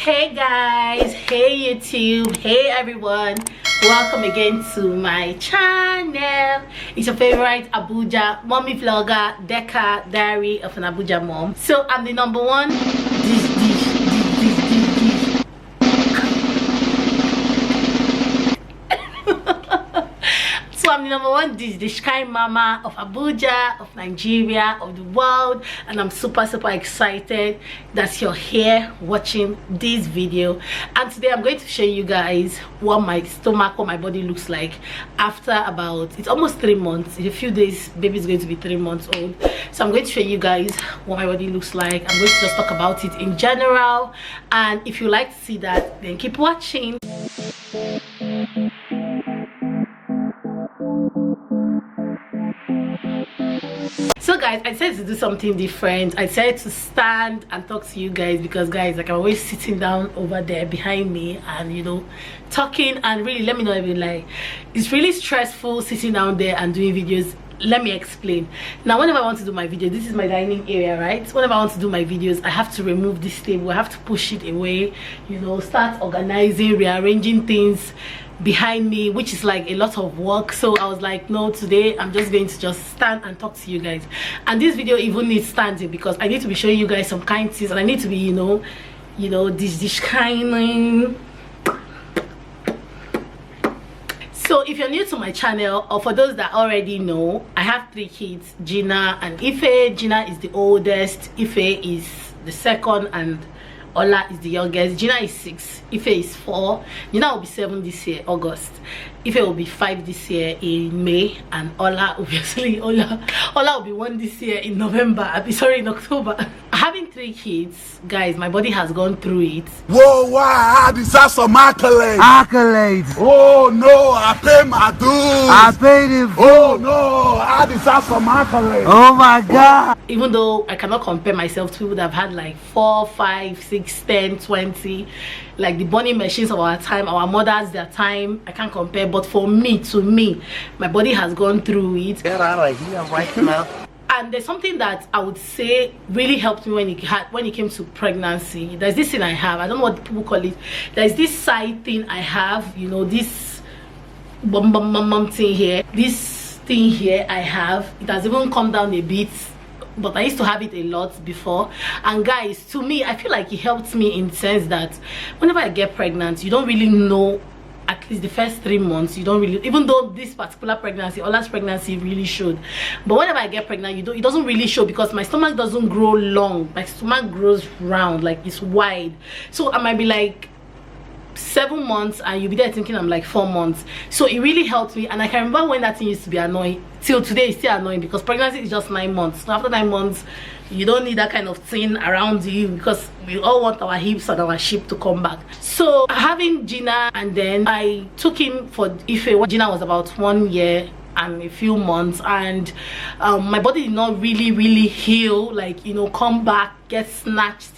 Hey guys, hey YouTube, hey everyone, welcome again to my channel. It's your favorite Abuja mommy vlogger, Deka, Diary of an Abuja Mom. So I'm the number one I'm the number one dish kind mama of Abuja, of Nigeria, of the world, and I'm super excited that you're here watching this video. And today I'm going to show you guys what my stomach, what my body looks like after it's almost 3 months. In a few days baby is going to be 3 months old, so I'm going to show you guys what my body looks like. I'm going to just talk about it in general, and if you like to see that, then keep watching. So guys, I decided to do something different. I decided to stand and talk to you guys because guys, like, I'm always sitting down over there behind me and, you know, talking, and really, let me know if you like, it's really stressful sitting down there and doing videos. Let me explain. Now, whenever I want to do my video, this is my dining area, right? Whenever I want to do my videos, I have to remove this table, I have to push it away, you know, start organizing, rearranging things behind me, which is like a lot of work. So I was like, no, today I'm just going to just stand and talk to you guys. And this video even needs standing because I need to be showing you guys some kind things, and I need to be, you know, this kind. So if you're new to my channel, or for those that already know, I have 3 kids, Jina and Ife. Jina is the oldest, Ife is the second, and Ola is the youngest. Jina is 6, Ife is 4. Jina will be 7 this year, August. Ife will be 5 this year in May, and Ola, obviously, Ola will be 1 this year in November. I'll be sorry, in October. Having 3 kids, guys, my body has gone through it. Whoa, wow, I deserve some accolades. Accolades. Oh no, I pay my dues. I paid him. Oh no, I deserve some accolades. Oh my God. Even though I cannot compare myself to people that have had like 4, 5, 6, 10, 20, like the bunny machines of our time, our mothers, their time, I can't compare. But for me, to me, my body has gone through it. Get out of here right now. And there's something that I would say really helped me when it came to pregnancy. There's this thing I have, I don't know what people call it. There's this side thing I have, you know, this bum thing here. This thing here I have, it has even come down a bit, but I used to have it a lot before. And guys, to me, I feel like it helped me in the sense that whenever I get pregnant, you don't really know. At least the first 3 months, you don't really, even though this particular pregnancy, Ola's pregnancy, really showed, but whenever I get pregnant, it doesn't really show because my stomach doesn't grow long. My stomach grows round, like it's wide. So I might be like 7 months and you'll be there thinking I'm like 4 months. So it really helped me, and I can remember when that thing used to be annoying. Till today it's still annoying because pregnancy is just 9 months. So after 9 months, you don't need that kind of thing around you because we all want our hips and our shape to come back. So having Jina, and then I took him for Ife. Jina was about 1 year and a few months, and my body did not really heal, like, you know, come back, get snatched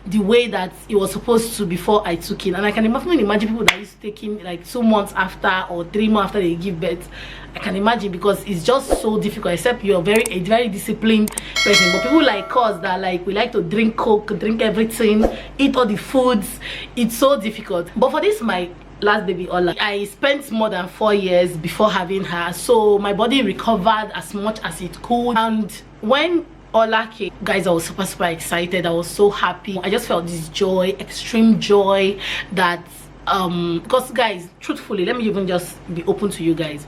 the way that it was supposed to before I took him. And I can imagine people that used to take him like 2 months after or 3 months after they give birth. I can imagine, because it's just so difficult, except you're a very disciplined person. But people like us that, like, we like to drink Coke, drink everything, eat all the foods, it's so difficult. But for this, my last baby Ola, I spent more than 4 years before having her, so my body recovered as much as it could. And when Ola came, guys, I was super excited. I was so happy. I just felt this joy, extreme joy, that because guys, truthfully, let me even just be open to you guys.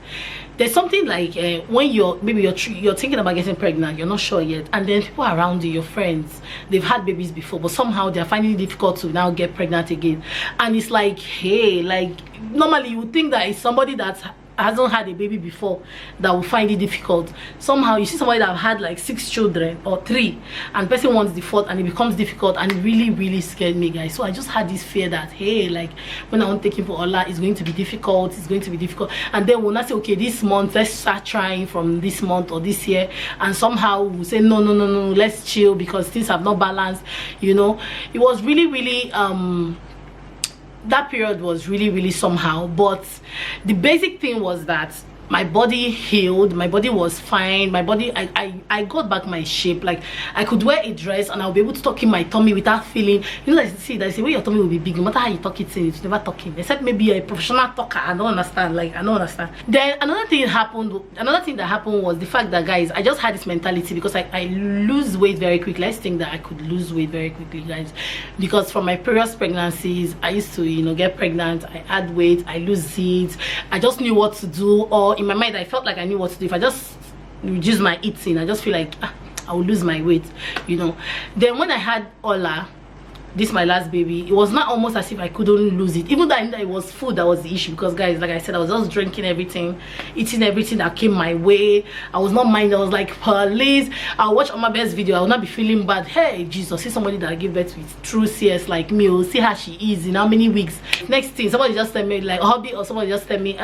There's something like when you're thinking about getting pregnant, you're not sure yet, and then people around you, your friends, they've had babies before, but somehow they're finding it difficult to now get pregnant again. And it's like, hey, like, normally you would think that it's somebody that hasn't had a baby before that will find it difficult. Somehow you see somebody that have had like 6 children or 3, and the person wants the 4th, and it becomes difficult, and it really scared me, guys. So I just had this fear that, hey, like, when I want to take him for Ola, it's going to be difficult, and then we'll not say, okay, this month let's start trying from this month or this year, and somehow we'll say no, let's chill because things have not balanced, you know. It was really that period was really somehow. But the basic thing was that my body healed, my body was fine, my body, I got back my shape. Like I could wear a dress and I'll be able to tuck in my tummy without feeling, you know, like see that say when your tummy will be big, no matter how you tuck it in, it's never tucking, except maybe you're a professional tucker. I don't understand. Like I don't understand. Then another thing that happened was the fact that, guys, I just had this mentality because I lose weight very quickly. I just think that I could lose weight very quickly, guys, because from my previous pregnancies, I used to, you know, get pregnant, I add weight, I lose it, I just knew what to do, or in my mind I felt like I knew what to do. If I just reduce my eating, I just feel like I will lose my weight, you know. Then when I had Ola, this my last baby, it was not almost as if I couldn't lose it, even though I knew that it was food that was the issue. Because, guys, like I said, I was just drinking everything, eating everything that came my way. I was not minding. I was like, please, I'll watch on my best video, I will not be feeling bad. Hey Jesus, see somebody that gave birth with true CS like me, or see how she is in how many weeks. Next thing, somebody just tell me, like hobby, or somebody just tell me,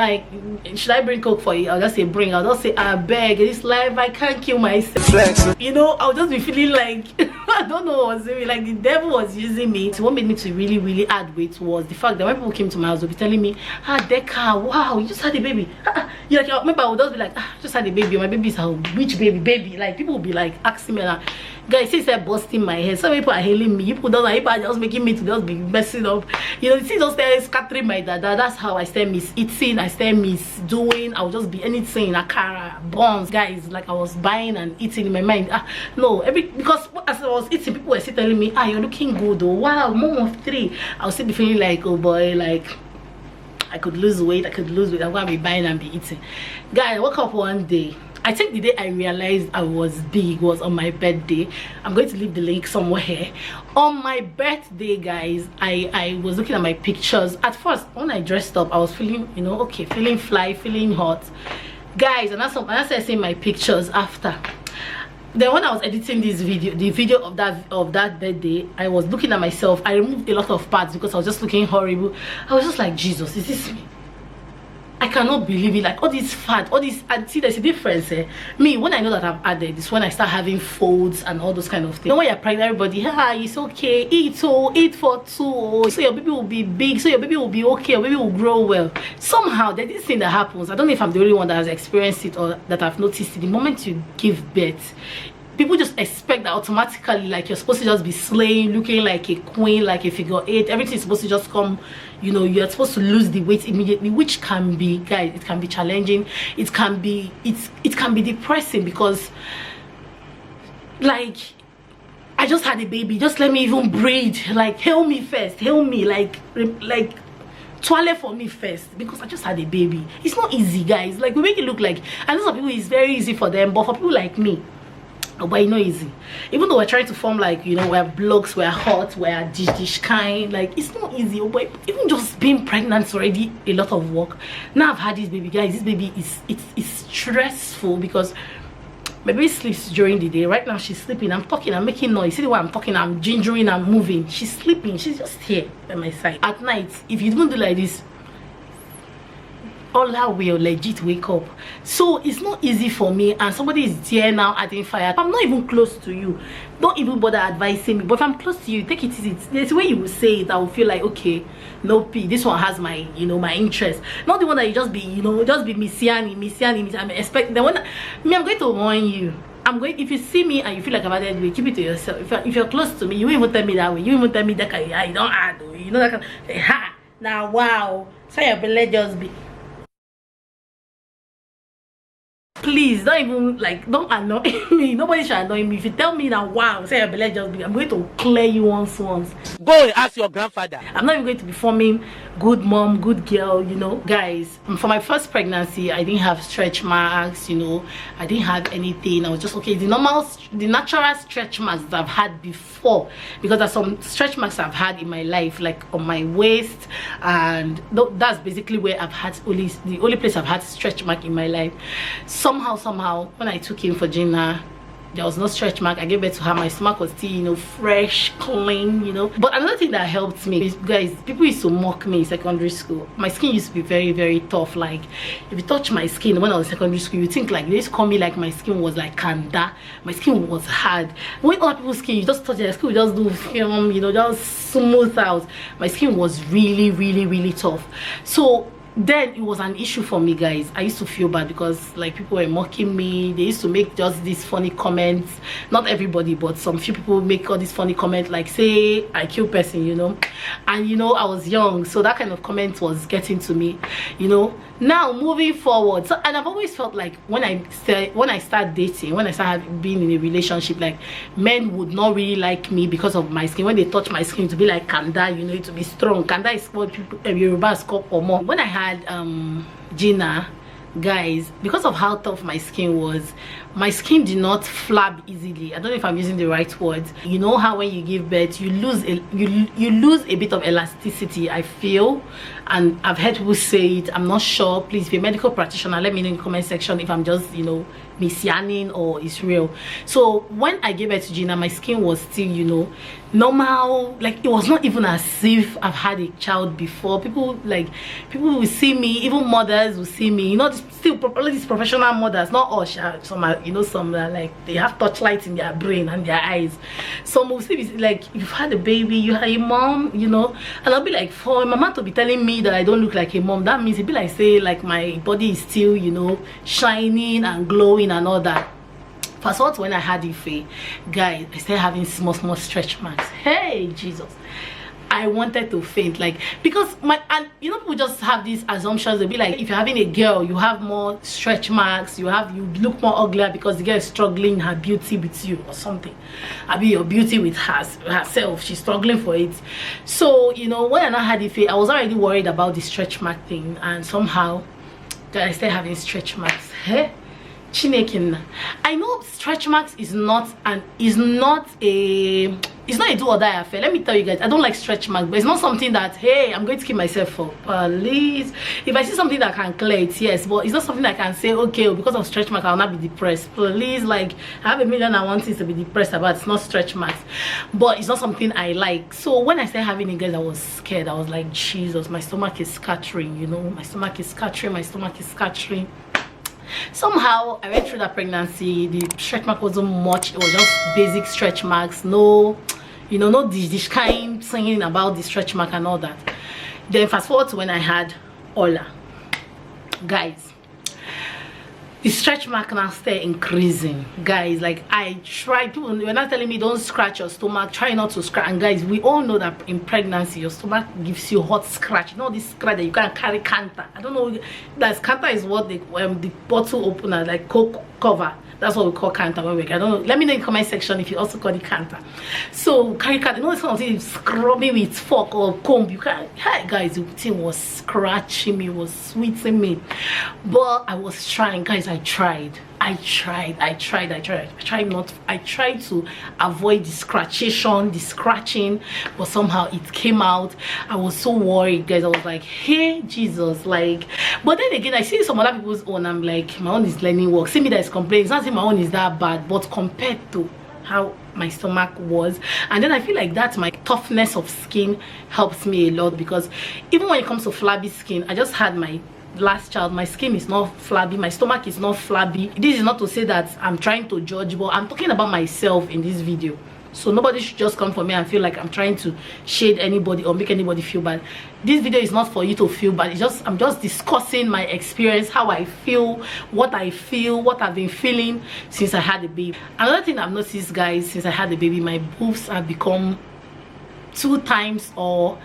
should I bring Coke for you? I'll just say bring. I'll just say, I beg, this life I can't kill myself. You know, I'll just be feeling like I don't know what was doing, like the devil was using me. So what made me to really add weight was the fact that when people came to my house, they'll be telling me, Deka, wow, you just had a baby. You like, remember, I would just be like, I just had a baby. My baby's how, which baby? Like people will be like asking me that. Guys, since they're busting my head, some people are hailing me, people don't, people are just making me to just be messing up, you know. See, just they're scattering my dada. That's how I still miss eating, I still miss doing. I'll just be anything, akara, buns, guys. Like I was buying and eating in my mind. No, because as I was eating, people were still telling me, you're looking good, oh wow, mom of 3. I was still be feeling like, oh boy, like I could lose weight, I'm gonna be buying and be eating. Guys, I woke up one day, I think the day I realized I was big was on my birthday. I'm going to leave the link somewhere here. On my birthday, guys, I was looking at my pictures. At first, when I dressed up, I was feeling, you know, okay, feeling fly, feeling hot, guys. And I started seeing my pictures after. Then when I was editing this video, the video of that birthday, I was looking at myself. I removed a lot of parts because I was just looking horrible. I was just like, Jesus, is this me? I cannot believe it. Like all this fat, all this, and see, there's a difference. Me, when I know that I've added, it's when I start having folds and all those kind of things. You know, when you're pregnant, everybody, it's okay, eat for 2, so your baby will be big, so your baby will be okay, your baby will grow well. Somehow there's this thing that happens. I don't know if I'm the only one that has experienced it or that I've noticed it. The moment you give birth, people just expect that automatically, like you're supposed to just be slaying, looking like a queen, like a figure 8. Everything's supposed to just come, you know. You're supposed to lose the weight immediately, which can be, guys, it can be challenging. It can be depressing, because like I just had a baby, just let me even breathe. Like help me first, help me, like toilet for me first, because I just had a baby. It's not easy, guys. Like we make it look like, and some people it's very easy for them, but for people like me, but it's not easy. Even though we're trying to form, like, you know, we're blogs, we're hot, we're dish kind, like it's not easy. But even just being pregnant is already a lot of work. Now I've had this baby, guys. This baby it's stressful, because my baby sleeps during the day. Right now she's sleeping, I'm talking, I'm making noise. See the way I'm talking, I'm gingering, I'm moving. She's sleeping, she's just here by my side. At night, if you don't do like this, Ola will legit wake up. So it's not easy for me, and somebody is there now adding fire. I'm not even close to you, don't even bother advising me. But if I'm close to you, take it easy. There's a way you will say it, I will feel like, okay, no P, this one has my, you know, my interest. Not the one that you just be, you know, just be messiani. I'm expecting the one. I'm going to warn you. If you see me and you feel like I've added weight, keep it to yourself. If you're close to me, you even tell me that way. You even tell me that I don't add, you know, that kind of, ha, now wow, so your belly just be. Please don't even, like, don't annoy me. Nobody should annoy me. If you tell me that, wow, say your belly just be, I'm going to clear you once. Go and ask your grandfather. I'm not even going to be forming good mom, good girl, you know. Guys, for my first pregnancy, I didn't have stretch marks, you know. I didn't have anything. I was just okay. The natural stretch marks that I've had before, because there's some stretch marks I've had in my life, like on my waist, and that's basically where I've had the only place I've had stretch mark in my life. Somehow when I took him for Jina, there was no stretch mark. I gave birth to her, my stomach was still, you know, fresh, clean, you know. But another thing that helped me is, guys, people used to mock me in secondary school. My skin used to be very tough. Like if you touch my skin when I was in secondary school, you think like they used to call me like my skin was like kanda. My skin was hard. When other people's skin, you just touch their skin, you just do film, you know, just smooth out. My skin was really tough. So then it was an issue for me, guys. I used to feel bad because like people were mocking me. They used to make just these funny comments. Not everybody, but some few people make all these funny comments, like say I kill person, you know. And you know, I was young, so that kind of comment was getting to me, you know. Now moving forward, so, and I've always felt like when I start dating, when I start being in a relationship, like men would not really like me because of my skin. When they touch my skin, to be like kanda, you know, to be strong. Kanda is what people Yorubas call omo. When I had Jina, guys, because of how tough my skin was, my skin did not flab easily. I don't know if I'm using the right words. You know how when you give birth, you lose a bit of elasticity, I feel. And I've heard people say it. I'm not sure. Please, if you're a medical practitioner, let me know in the comment section if I'm just, you know, messianing or it's real. So when I gave birth to Jina, my skin was still, you know, normal. Like it was not even as if I've had a child before. People will see me, even mothers will see me, you know, still all these professional mothers, not all, some are, you know, some are like they have touchlights in their brain and their eyes. Some will see me like, you've had a baby, you had a mom, you know. And I'll be like, for my mom to be telling me that I don't look like a mom, that means it'd be like say like my body is still, you know, shining and glowing and all that. Fast forward when I had Ife, guys, I started having small stretch marks. Hey Jesus, I wanted to faint, like, because and you know, people just have these assumptions. They'll be like, if you're having a girl, you have more stretch marks, you look more uglier because the girl is struggling her beauty with you or something. I mean, your beauty with herself, she's struggling for it. So you know, when I had Ife, I was already worried about the stretch mark thing, and somehow I started having stretch marks. Hey, Chineke, I know stretch marks is not a do or die affair. Let me tell you guys, I don't like stretch marks, but it's not something that, hey, I'm going to keep myself for. Please, if I see something that can clear it, yes, but it's not something that I can say, okay, because of stretch marks, I'll not be depressed. Please, like, I have a million and one things to be depressed about. It's not stretch marks, but it's not something I like. So when I started having it, guys, I was scared. I was like, Jesus, my stomach is scattering, you know, my stomach is scattering. Somehow I went through that pregnancy. The stretch mark wasn't much. It was just basic stretch marks. No, you know, no this kind singing about the stretch mark and all that. Then fast forward to when I had Ola, guys, the stretch mark now started increasing, guys. Like I tried, people were not telling me don't scratch your stomach, try not to scratch. And guys, we all know that in pregnancy your stomach gives you hot scratch. You know, this scratch that you can't carry canter. I don't know, that canter is what the bottle opener, like Coke cover, that's what we call canter when we, I don't know, let me know in the comment section if you also call it canter. So carry canter, you know, it's kind of thing, scrubbing with fork or comb, you can't. Hi guys, the thing was scratching me, was sweeting me, but I was trying, guys. I tried to avoid the scratching, but somehow it came out. I was so worried, guys. I was like, hey Jesus, like, but then again I see some other people's own, I'm like, my own is learning work. See me that is complaining, it's not saying my own is that bad, but compared to how my stomach was, and then I feel like that my toughness of skin helps me a lot, because even when it comes to flabby skin, I just had my last child, my skin is not flabby, my stomach is not flabby. This is not to say that I'm trying to judge, but I'm talking about myself in this video, so nobody should just come for me and feel like I'm trying to shade anybody or make anybody feel bad. This video is not for you to feel bad. It's just, I'm just discussing my experience, how I feel, what I've been feeling since I had a baby. Another thing I've noticed, guys, since I had a baby, my boobs have become 2 times or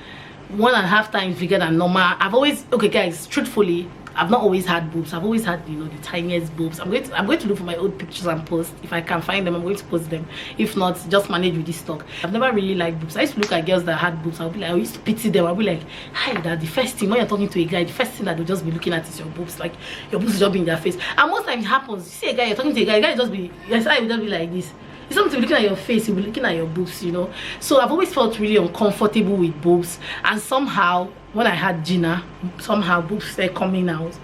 1.5 times bigger than normal. I've always, okay guys, truthfully, I've not always had boobs. I've always had, you know, the tiniest boobs. I'm going to look for my old pictures and post. If I can find them, I'm going to post them. If not, just manage with this stock. I've never really liked boobs. I used to look at girls that had boobs. I'll be like, I used to pity them. I'll be like, hi, that the first thing when you're talking to a guy, the first thing that they'll just be looking at is your boobs. Like your boobs will just be in their face. And most times it happens. You see a guy, you're talking to a guy will just be, yes, I will just be like this. It's something to be looking at your face, you'll be looking at your boobs, you know. So I've always felt really uncomfortable with boobs, and somehow when I had Jina, somehow boobs started coming out.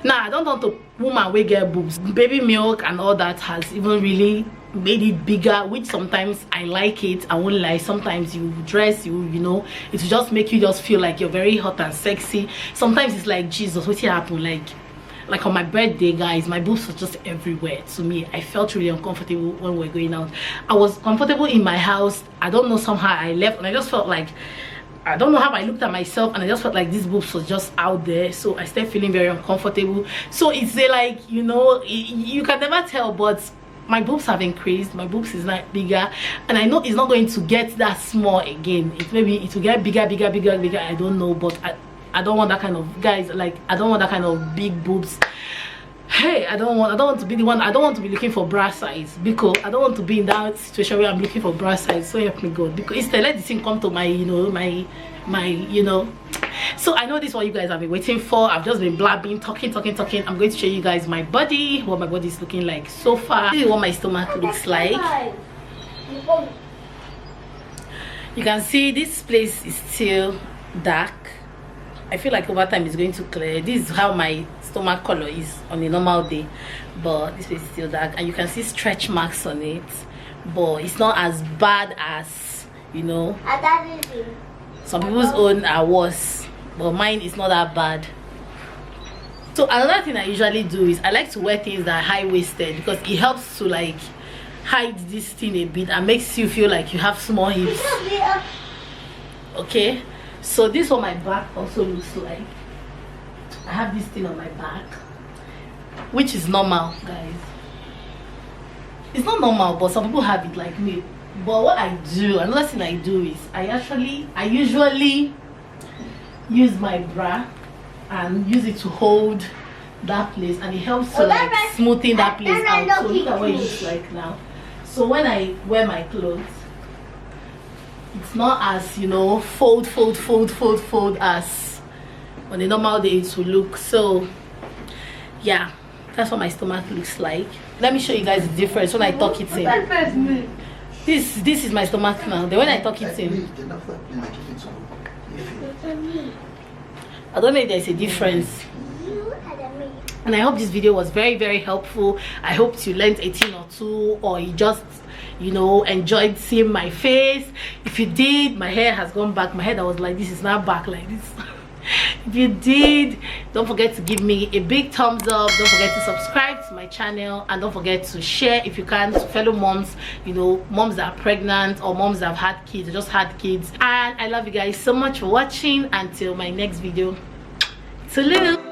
Now I don't want to woman we get boobs. Baby milk and all that has even really made it bigger, which sometimes I like it. I won't lie. Sometimes you dress, you know, it will just make you just feel like you're very hot and sexy. Sometimes it's like, Jesus, what's happened? Like on my birthday, guys, my boobs were just everywhere. To me, I felt really uncomfortable when we were going out. I was comfortable in my house. I don't know, somehow I left and I just felt like I don't know how I looked at myself, and I just felt like this boobs was just out there, so I started feeling very uncomfortable. So it's like, you know, you can never tell, but my boobs have increased. My boobs is like bigger, and I know it's not going to get that small again. It maybe it will get bigger. I don't know, but I don't want that kind of, guys, like I don't want that kind of big boobs. Hey, I don't want to be the one. I don't want to be looking for bra size, because I don't want to be in that situation where I'm looking for bra size. So help me God, because instead let this thing come to my, you know, my you know. So I know this is what you guys have been waiting for. I've just been blabbing, talking. I'm going to show you guys my body, what my body is looking like so far. This is what my stomach looks like. You can see this place is still dark. I feel like over time it's going to clear. This is how my stomach color is on a normal day, but this place is still dark, and you can see stretch marks on it, but it's not as bad as, you know, some people's own are worse, but mine is not that bad. So another thing I usually do is I like to wear things that are high-waisted, because it helps to like hide this thing a bit and makes you feel like you have small hips. Okay, so this is what my back also looks like. I have this thing on my back, which is normal, guys. It's not normal, but some people have it like me. But what I do, another thing I do is I usually use my bra and use it to hold that place, and it helps to like smoothing that place out. So look at what it looks like now. So when I wear my clothes, it's not as, you know, fold as on a normal day it will look. So yeah, that's what my stomach looks like. Let me show you guys the difference when I tuck it in. This is my stomach now. Then when I tuck it in, I don't know if there's a difference. And I hope this video was very helpful. I hope you learned a thing or two, or you just, you know, enjoyed seeing my face. If you did, my hair has gone back. My hair that was like this is now back like this. If you did, don't forget to give me a big thumbs up. Don't forget to subscribe to my channel, and don't forget to share if you can to fellow moms, you know, moms that are pregnant, or moms that have had kids, or just had kids. And I love you guys so much for watching. Until my next video, toodaloo.